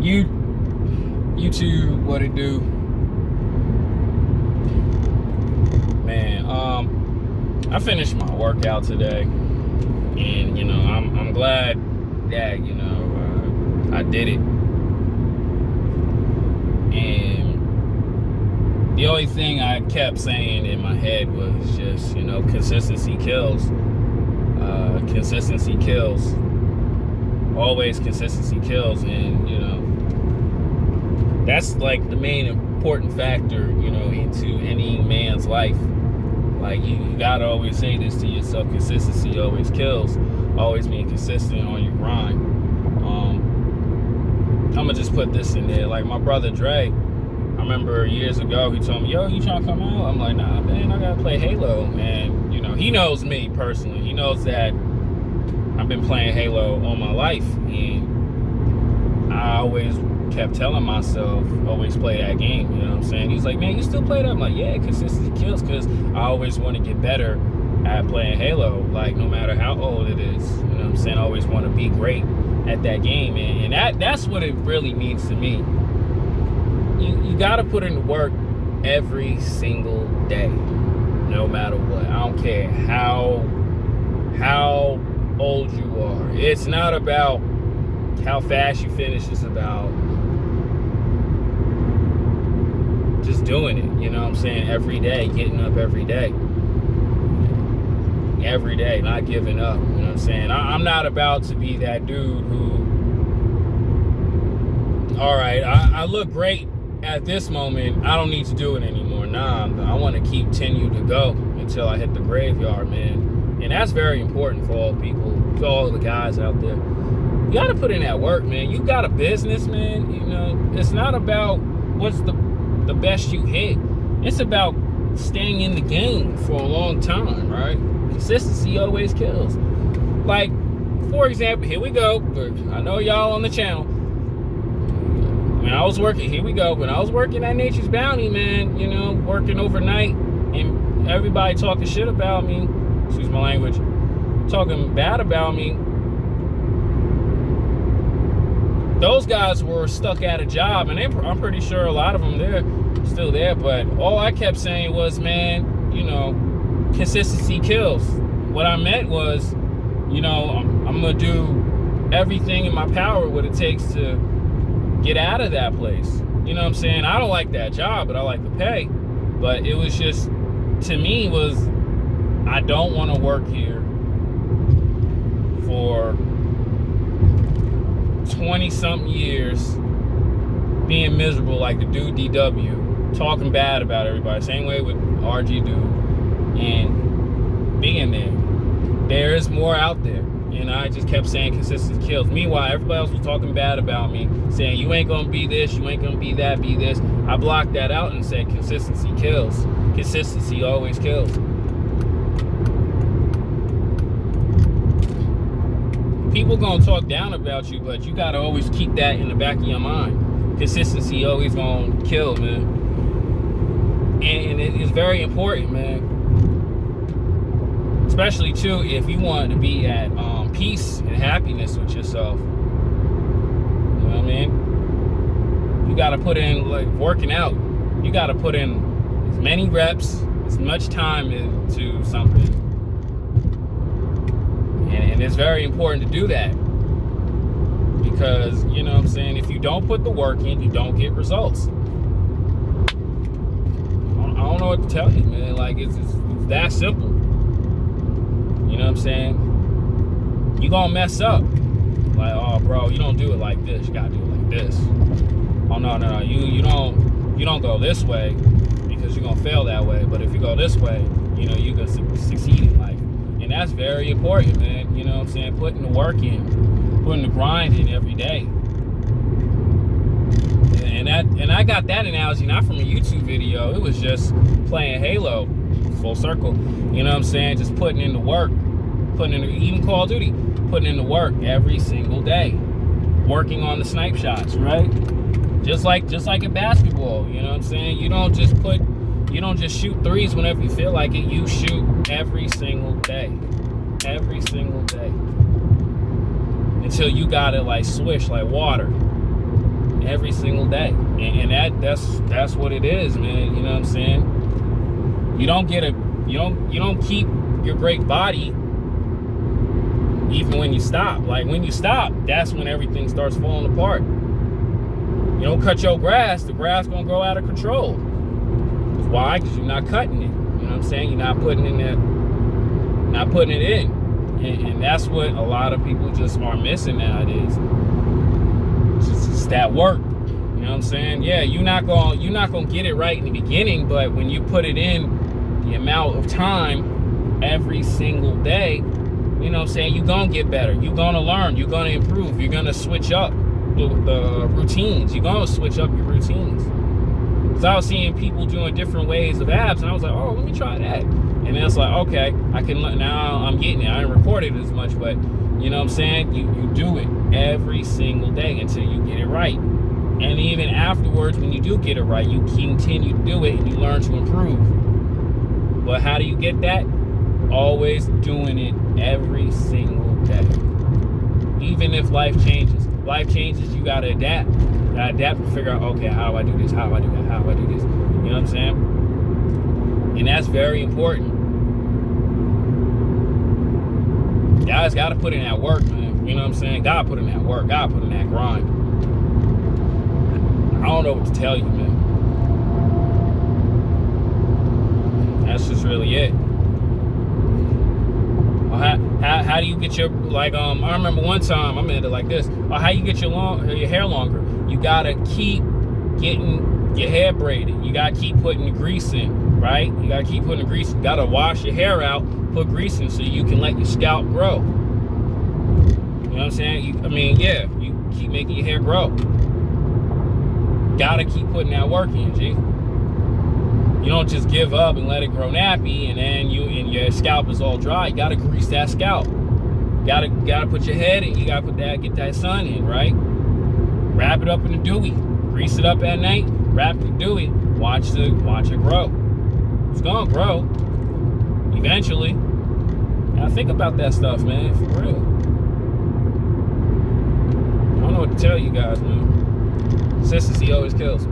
You YouTube, what it do? Man, I finished my workout today, and I'm glad that I did it. And the only thing I kept saying in my head was just consistency kills. Consistency kills. Always consistency kills, and that's like the main important factor into any man's life. Like you gotta always say this to yourself: consistency always kills. Always being consistent on your grind. I'm gonna just put this in there. Like my brother Dre, I remember years ago he told me, "Yo, you trying to come out?" I'm like, "Nah, man, I gotta play Halo." And he knows me personally. He knows that I've been playing Halo all my life, and I always kept telling myself, always play that game. You know what I'm saying? He's like, "Man, you still play that?" I'm like, "Yeah, consistency kills," because I always want to get better at playing Halo. Like no matter how old it is, you know what I'm saying? I always want to be great at that game, and that's what it really means to me. You got to put in the work every single day, no matter what. I don't care how old you are. It's not about how fast you finish. It's about just doing it. You know what I'm saying? Every day, getting up every day. Every day, not giving up. You know what I'm saying? I'm not about to be that dude who, all right, I look great at this moment, I don't need to do it anymore. Nah, I want to continue to go until I hit the graveyard, man. And that's very important for all people, for all the guys out there. You got to put in that work, man. You got a business, man. It's not about what's the best you hit. It's about staying in the game for a long time, right? Consistency always kills. Like, for example, here we go. I know y'all on the channel. When I was working at Nature's Bounty, man, working overnight, and everybody talking shit about me, excuse my language, talking bad about me. Those guys were stuck at a job, and I'm pretty sure a lot of them they're still there, but all I kept saying was, man, consistency kills. What I meant was, I'm gonna do everything in my power what it takes to get out of that place. You know what I'm saying? I don't like that job, but I like the pay. But it was just, to me, I don't want to work here for 20-something years being miserable like the dude DW, talking bad about everybody. Same way with RG dude. And being there. There is more out there. And I just kept saying consistency kills. Meanwhile, everybody else was talking bad about me, saying you ain't gonna be this, you ain't gonna be that, be this. I blocked that out and said consistency kills. Consistency always kills. People gonna talk down about you, but you gotta always keep that in the back of your mind. Consistency always gonna kill, man. And it is very important, man. Especially too, if you want to be at peace and happiness with yourself. You know what I mean? You got to put in, like working out, you got to put in as many reps, as much time into something. And it's very important to do that. Because, you know what I'm saying, if you don't put the work in, you don't get results. I don't know what to tell you, man. Like, it's that simple. You know what I'm saying? You gonna mess up. Like, oh, bro, you don't do it like this. You gotta do it like this. Oh, no. You don't go this way because you're gonna fail that way. But if you go this way, you can succeed in life. And that's very important, man. You know what I'm saying? Putting the work in, putting the grind in every day. And I got that analogy not from a YouTube video. It was just playing Halo, full circle. You know what I'm saying? Just putting in the work, even Call of Duty, putting in the work every single day, working on the snipe shots, right? Just like in basketball. You know what I'm saying? You don't just shoot threes whenever you feel like it. You shoot every single day, until you got it like swish like water. every single day. And that's what it is, man. You know what I'm saying? You don't keep your great body even when you stop. Like when you stop, that's when everything starts falling apart. You don't cut your grass, the grass gonna grow out of control. Why? Because you're not cutting it. You know what I'm saying? You're not putting it in. And that's what a lot of people just are missing nowadays. It's just that work. You know what I'm saying? Yeah, you're not gonna get it right in the beginning, but when you put it in the amount of time every single day, you know what I'm saying, you're gonna get better. You're gonna learn, you're gonna improve, you're gonna switch up the routines. You're gonna switch up your routines. So I was seeing people doing different ways of abs, and I was like, oh, let me try that. And then it's like, okay, I can, now I'm getting it. I didn't record it as much, but you know what I'm saying? You do it every single day until you get it right. And even afterwards, when you do get it right, you continue to do it and you learn to improve. But how do you get that? Always doing it every single day. Even if life changes. Life changes, you gotta adapt. You gotta adapt and figure out, okay, how do I do this? How do I do that? How do I do this? You know what I'm saying? And that's very important. Guys gotta put in that work, man. You know what I'm saying? Gotta put in that work. Gotta put in that grind. I don't know what to tell you, man. That's just really it. How do you get your, like, I remember one time, I'm into like this. How you get your hair longer? You gotta keep getting your hair braided. You gotta keep putting the grease in, right? You gotta keep putting the grease. You gotta wash your hair out, put grease in so you can let your scalp grow. You know what I'm saying? You keep making your hair grow. Gotta keep putting that work in, G. You don't just give up and let it grow nappy and then your scalp is all dry. You gotta grease that scalp. Gotta put your head in. You gotta get that sun in, right? Wrap it up in the dewy. Grease it up at night. Wrap it in the dewy. Watch it grow. It's gonna grow eventually. Now think about that stuff, man, for real. I don't know what to tell you guys, man. Consistency always kills.